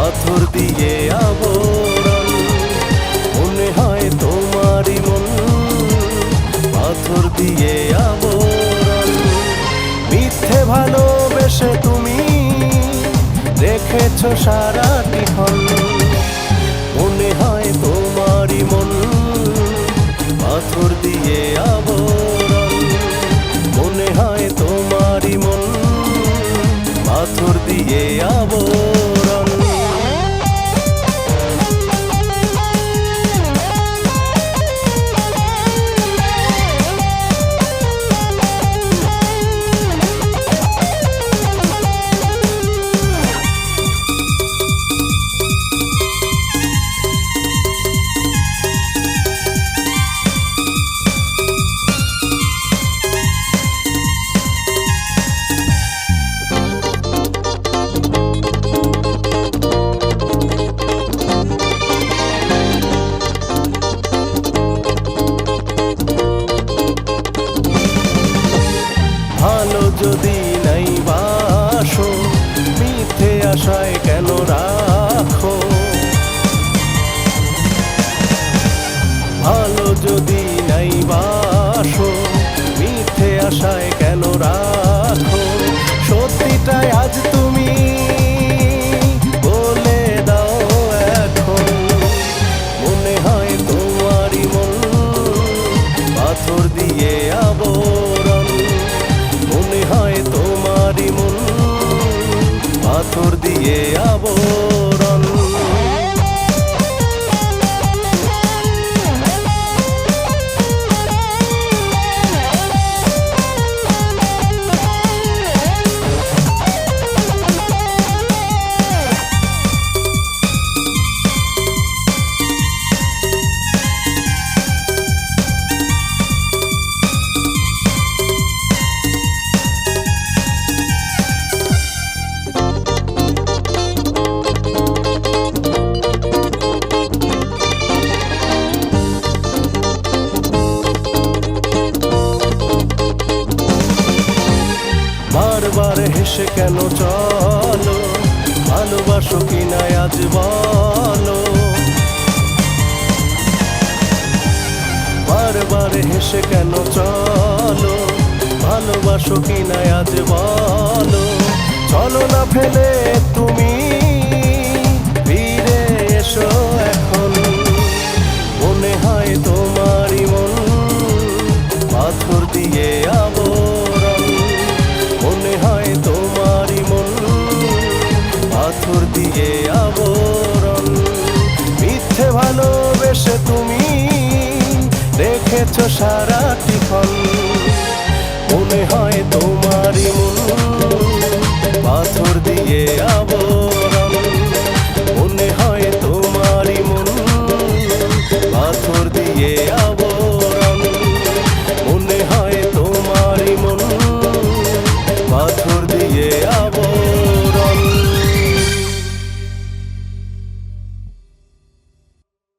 পাথর দিয়ে আবরণ। মনে হয় তোমারই মন পাথর দিয়ে আবরণ। মিথ্যে ভালোবেসে তুমি রেখেছো সারাটি ক্ষণ। মনে হয় তোমারই মন পাথর দিয়ে আবরণ। মনে হয় তোমারই মন পাথর দিয়ে আবরণ। ভালো যদি নাই বাসো মিথ্যে আশায় কেন রাখো। ভালো যদি নাই বাসো মিথ্যে আশায় কেন রাখো। সত্যিটাই আজ তুমি বলে দাও এখন। মনে হয় তোমারই মন পাথর দিয়ে আবরণ। মনে হয় তোমারই মন পাথর দিয়ে আবরণ। বারবার হেসে কেন চলো ভালোবাসো কিনা আজ বলো। বারবার হেসে কেন চলো ভালোবাসো কিনা আজ বলো। চলো না ফেলে তুমি ফিরে এসো এখন। মনে হয় তোমারই মন পাথর দিয়ে আবরণ। মনে হয় তোমারই মন পাথর দিয়ে আবরণ। মিথ্যে ভালোবেসে তুমি রেখেছো সারাটি ক্ষণ। মনে হয় তোমারই মন পাথর দিয়ে আবরণ।